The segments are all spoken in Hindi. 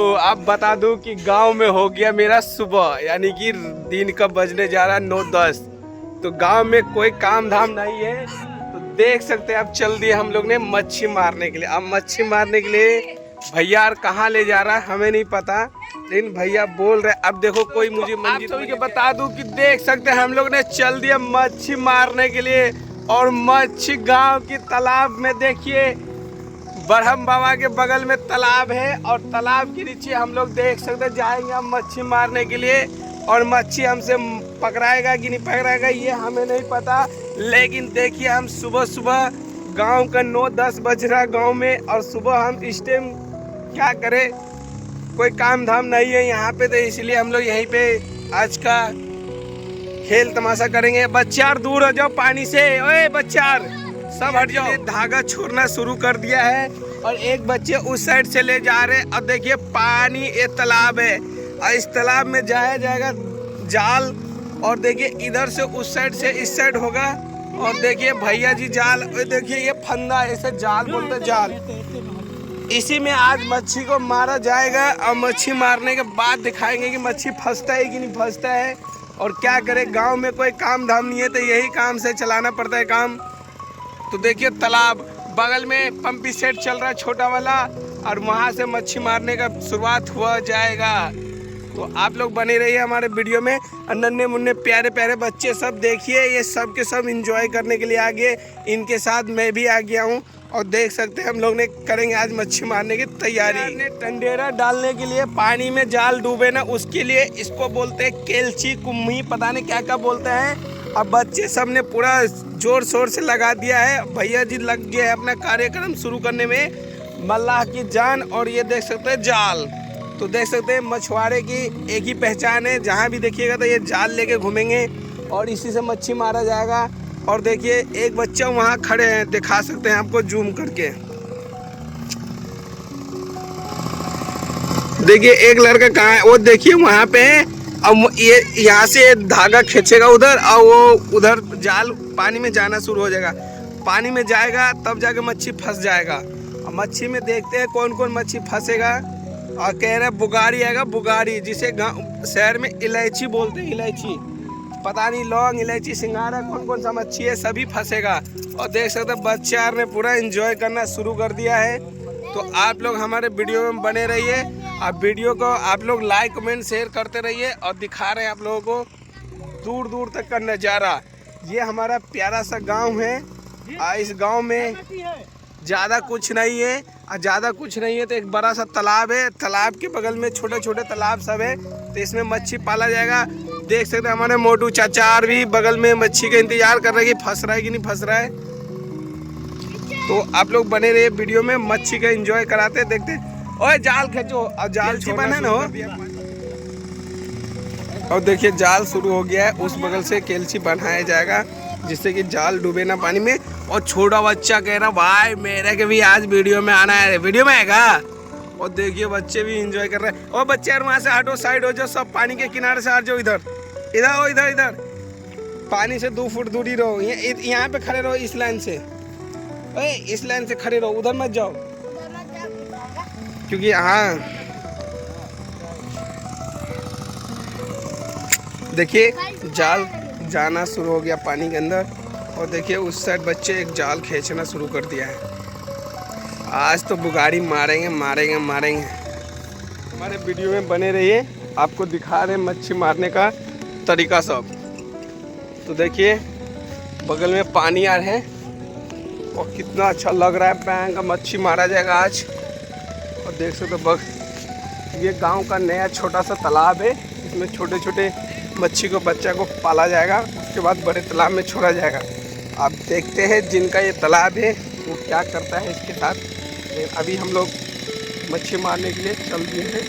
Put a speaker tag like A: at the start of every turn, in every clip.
A: तो आप बता दूं कि गांव में हो गया मेरा सुबह, यानी कि दिन का बजने जा रहा है 9:10। तो गांव में कोई काम धाम नहीं है, तो देख सकते हैं आप चल दिए हम लोग ने मच्छी मारने के लिए। अब मच्छी मारने के लिए भैया कहाँ ले जा रहा है हमें नहीं पता, लेकिन भैया बोल रहे। अब देखो कोई मुझे आप सभी के बता दूं कि देख सकते हैं हम लोग ने चल दिया मच्छी मारने के लिए। और मच्छी गाँव की तालाब में देखिए, ब्रह्म बाबा के बगल में तालाब है और तालाब के नीचे हम लोग देख सकते हैं जाएंगे हम मच्छी मारने के लिए। और मच्छी हमसे पकड़ाएगा कि नहीं पकड़ाएगा ये हमें नहीं पता, लेकिन देखिए हम सुबह सुबह गांव का 9-10 बज रहा गांव में, और सुबह हम इस टाइम क्या करें, कोई काम धाम नहीं है यहाँ पे, तो इसलिए हम लोग यहीं पे आज का खेल तमाशा करेंगे। बच्चार दूर हो जाओ पानी से, ओए बच्चार सब हट जाओ। धागा छोड़ना शुरू कर दिया है और एक बच्चे उस साइड से ले जा रहे हैं। अब देखिए पानी ये तालाब है और इस तालाब में जाया जाएगा जाल, और देखिए इधर से उस साइड से इस साइड होगा। और देखिए भैया जी जाल, देखिए ये फंदा, ऐसे जाल बोलते जाल, इसी में आज मच्छी को मारा जाएगा। और मच्छी मारने के बाद दिखाएंगे कि मच्छी फंसता है कि नहीं फंसता है। और क्या करे, गांव में कोई काम धाम नहीं है तो यही काम से चलाना पड़ता है काम। तो देखिए तालाब बगल में पंपी सेट चल रहा है छोटा वाला, और वहां से मच्छी मारने का शुरुआत हुआ जाएगा। तो आप लोग बने रहिए हमारे वीडियो में। नन्हे मुन्ने प्यारे प्यारे बच्चे सब देखिए, ये सब के सब एंजॉय करने के लिए आ गए, इनके साथ मैं भी आ गया हूँ। और देख सकते हैं हम लोग ने करेंगे आज मच्छी मारने की तैयारी। टंडेरा डालने के लिए पानी में जाल डूबे ना, उसके लिए इसको बोलते हैं केलची कुम्ही, पता नहीं क्या क्या बोलते हैं। अब बच्चे सब ने पूरा जोर शोर से लगा दिया है, भैया जी लग गए हैं अपना कार्यक्रम शुरू करने में, मल्लाह की जान। और ये देख सकते हैं जाल, तो देख सकते हैं मछुआरे की एक ही पहचान है, जहाँ भी देखिएगा तो ये जाल लेके घूमेंगे और इसी से मच्छी मारा जाएगा। और देखिए एक बच्चा वहाँ खड़े हैं, दिखा सकते हैं आपको जूम करके, देखिए एक लड़का कहाँ है वो देखिए वहाँ पे। अब ये यहाँ से धागा खींचेगा उधर, और वो उधर जाल पानी में जाना शुरू हो जाएगा। पानी में जाएगा तब जाके मच्छी फंस जाएगा। और मच्छी में देखते हैं कौन कौन मच्छी फंसेगा। और कह रहे बुगारी आएगा, बुगारी जिसे शहर में इलायची बोलते हैं, इलायची पता नहीं, लौंग, इलायची, सिंघाड़ा, कौन कौन सा मच्छी है सभी फंसेगा। और देख सकते हैं बच्चा ने पूरा एंजॉय करना शुरू कर दिया है। तो आप लोग हमारे वीडियो में बने रहिए, आप वीडियो को आप लोग लाइक कमेंट शेयर करते रहिए। और दिखा रहे हैं आप लोगों को दूर दूर तक का नज़ारा। ये हमारा प्यारा सा गांव है, इस गांव में ज़्यादा कुछ नहीं है, और ज़्यादा कुछ नहीं है तो एक बड़ा सा तालाब है, तालाब के बगल में छोटे छोटे तालाब सब है, तो इसमें मच्छी पाला जाएगा। देख सकते हैं हमारे मोटू चाचा भी बगल में मच्छी का इंतजार कर रहे हैं कि फंस रहा है कि नहीं फंस रहा है। तो आप लोग बने रहिए वीडियो में, मच्छी का एंजॉय कराते देखते। ओए जाल खींचो, और जाल छिपाना ना हो। और देखिए जाल शुरू हो गया है, उस बगल से केलची बनाया जाएगा जिससे कि जाल डूबे ना पानी में। और छोटा बच्चा कह रहा भाई मेरे के भी आज वीडियो में आना है, वीडियो में आएगा। और देखिए बच्चे भी एंजॉय कर रहे हैं। और बच्चे यार वहाँ से हटो, साइड हो जाओ, सब पानी के किनारे से आ जाओ, इधर इधर हो, इधर इधर पानी से 2 फुट दूरी रहो, यहाँ पे खड़े रहो, इस लाइन से, ओए इस लाइन से खड़े रहो, उधर मत जाओ, क्योंकि हाँ देखिए जाल जाना शुरू हो गया पानी के अंदर। और देखिए उस साइड बच्चे एक जाल खींचना शुरू कर दिया है। आज तो बुगाड़ी मारेंगे मारेंगे मारेंगे। हमारे वीडियो में बने रहिए, आपको दिखा रहे हैं मच्छी मारने का तरीका सब। तो देखिए बगल में पानी आ रहा है और कितना अच्छा लग रहा है, बैंग का मच्छी मारा जाएगा आज। और देख सकते हो ये गांव का नया छोटा सा तालाब है, इसमें छोटे छोटे मच्छी को बच्चा को पाला जाएगा, उसके बाद बड़े तालाब में छोड़ा जाएगा। आप देखते हैं जिनका ये तालाब है वो क्या करता है इसके साथ। अभी हम लोग मच्छी मारने के लिए चल दिए हैं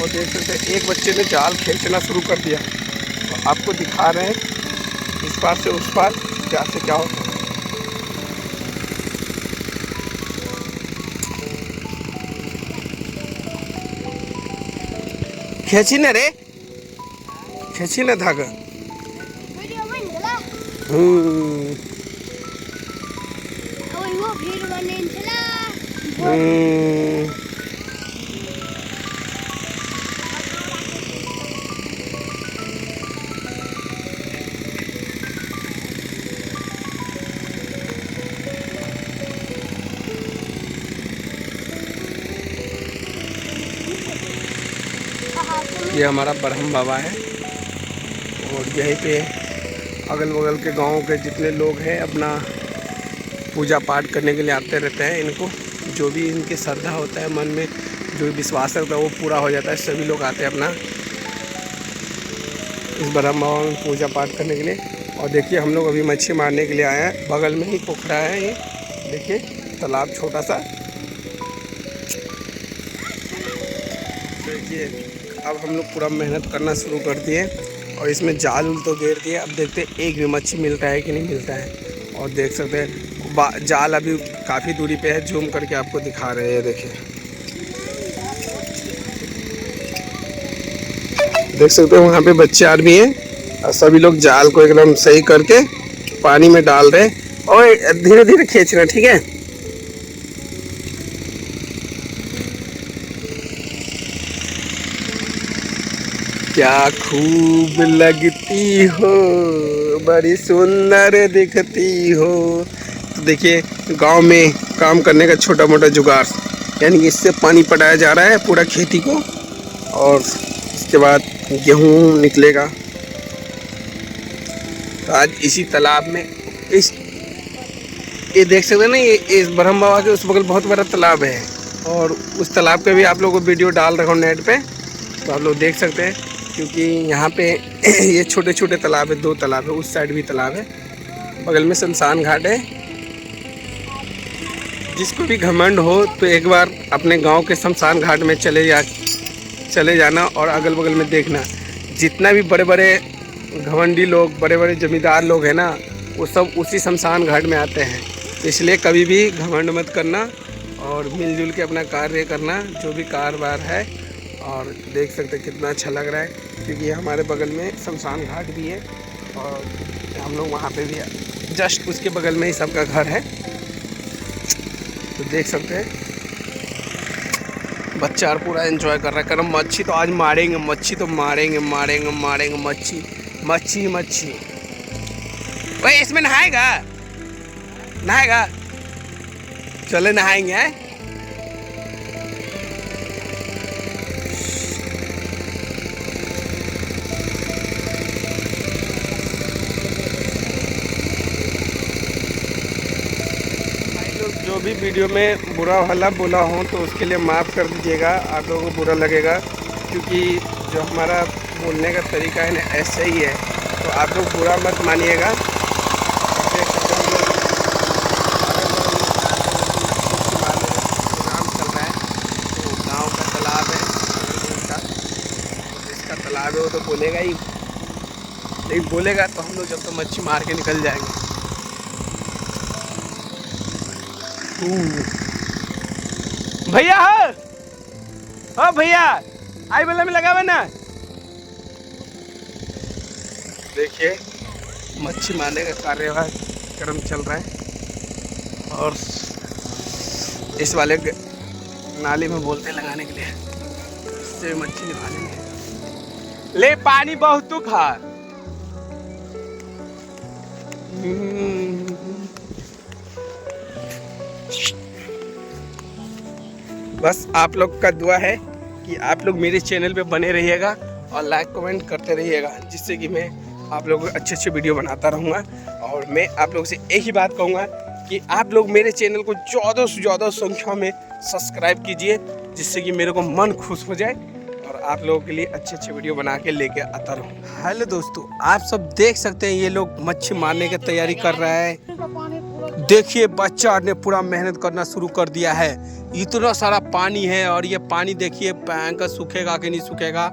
A: और देख सकते हैं एक बच्चे ने जाल खींचना शुरू कर दिया। तो आपको दिखा रहे हैं इस पार से उस पार क्या से क्या होता है। खींची ना रे, खींची ना धागा। ये हमारा ब्रह्म बाबा है और यहीं पे अगल बगल के गांव के जितने लोग हैं अपना पूजा पाठ करने के लिए आते रहते हैं। इनको जो भी इनके श्रद्धा होता है, मन में जो विश्वास रहता है वो पूरा हो जाता है। सभी लोग आते हैं अपना इस ब्रह्म बाबा में पूजा पाठ करने के लिए। और देखिए हम लोग अभी मच्छी मारने के लिए आए हैं। बगल में ही पोखरा है, ये देखिए तालाब छोटा सा। देखिए अब हम लोग पूरा मेहनत करना शुरू कर दिए और इसमें जाल उल तो घेर दिए। अब देखते हैं एक भी मच्छी मिलता है कि नहीं मिलता है। और देख सकते हैं जाल अभी काफ़ी दूरी पे है, जूम करके आपको दिखा रहे हैं। देखिए देख सकते हैं वहाँ पे बच्चे आ भी हैं और सभी लोग जाल को एकदम सही करके पानी में डाल रहे हैं। और धीरे धीरे खींचना, ठीक है। क्या खूब लगती हो, बड़ी सुंदर दिखती हो। तो देखिए गांव में काम करने का छोटा मोटा जुगाड़, यानी इससे पानी पटाया जा रहा है पूरा खेती को और इसके बाद गेहूं निकलेगा। तो आज इसी तालाब में ये देख सकते हैं ना, ये इस ब्रह्म बाबा के उस बगल बहुत बड़ा तालाब है और उस तालाब पे भी आप लोगों को वीडियो डाल रखा हूँ नेट पे, तो आप लोग देख सकते हैं। क्योंकि यहाँ पे ये छोटे छोटे तालाब है, 2 तालाब है, उस साइड भी तालाब है, बगल में शमशान घाट है। जिसको भी घमंड हो तो एक बार अपने गांव के शमशान घाट में चले जाना और अगल बगल में देखना। जितना भी बड़े बड़े घमंडी लोग, बड़े बड़े जमींदार लोग हैं ना, वो सब उसी शमशान घाट में आते हैं। इसलिए कभी भी घमंड मत करना और मिलजुल के अपना कार्य करना, जो भी कारोबार है। और देख सकते हैं कितना अच्छा लग रहा है, क्योंकि हमारे बगल में शमशान घाट भी है और हम लोग वहाँ पे भी जस्ट उसके बगल में ही सबका घर है। तो देख सकते हैं बच्चा और पूरा एंजॉय कर रहा है। करम मच्छी तो आज मारेंगे, मच्छी तो मारेंगे मारेंगे मारेंगे, मच्छी मच्छी मच्छी। भाई इसमें नहाएगा नहाएगा, चले नहाएंगे हैं। जो भी वीडियो में बुरा भला बोला हूँ तो उसके लिए माफ़ कर दीजिएगा, आप लोगों को बुरा लगेगा, क्योंकि जो हमारा बोलने का तरीका है ना ऐसा ही है, तो आप लोग बुरा मत मानिएगा। प्रोग्राम चल रहा है, तो गांव का तालाब है, जिसका तालाब है वो तो बोलेगा ही, लेकिन बोलेगा तो हम लोग जब तो मच्छी मार के निकल जाएंगे। भैया हो भैया, आई बल्ला में लगा हुआ ना। देखिए मच्छी मारने का कार्यक्रम चल रहा है और इस वाले नाली में बोलते लगाने के लिए, इससे मच्छी निकालेंगे। ले पानी बहुत तू खा। बस आप लोग का दुआ है कि आप लोग मेरे चैनल पे बने रहिएगा और लाइक कमेंट करते रहिएगा, जिससे कि मैं आप लोगों को अच्छे अच्छे वीडियो बनाता रहूँगा। और मैं आप लोगों से एक ही बात कहूँगा कि आप लोग मेरे चैनल को ज़्यादा से ज़्यादा संख्या में सब्सक्राइब कीजिए, जिससे कि मेरे को मन खुश हो जाए और आप लोगों के लिए अच्छे अच्छे वीडियो बना के लेके आता रहूँ। हेलो दोस्तों, आप सब देख सकते हैं ये लोग मच्छी मारने की तैयारी कर रहा है। देखिए बच्चा ने पूरा मेहनत करना शुरू कर दिया है। इतना सारा पानी है और ये पानी देखिए भयंकर, सूखेगा कि नहीं सूखेगा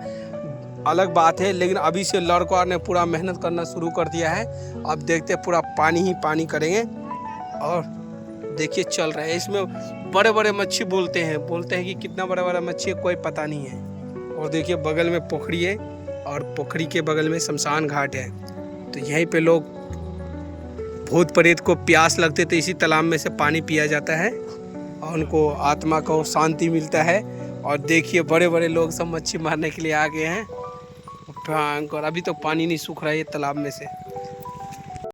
A: अलग बात है, लेकिन अभी से लड़कों ने पूरा मेहनत करना शुरू कर दिया है। अब देखते हैं पूरा पानी ही पानी करेंगे। और देखिए चल रहा है, इसमें बड़े बड़े मच्छी बोलते हैं कि कितना बड़ा बड़ा मच्छी है कोई पता नहीं है। और देखिए बगल में पोखरी है और पोखरी के बगल में शमशान घाट है। तो यहीं पे लोग भूत प्रेत को प्यास लगते तो इसी तालाब में से पानी पिया जाता है और उनको आत्मा को शांति मिलता है। और देखिए बड़े बड़े लोग सब मच्छी मारने के लिए आ गए हैं। भयंकर, अभी तो पानी नहीं सूख रहा है ये तालाब में से।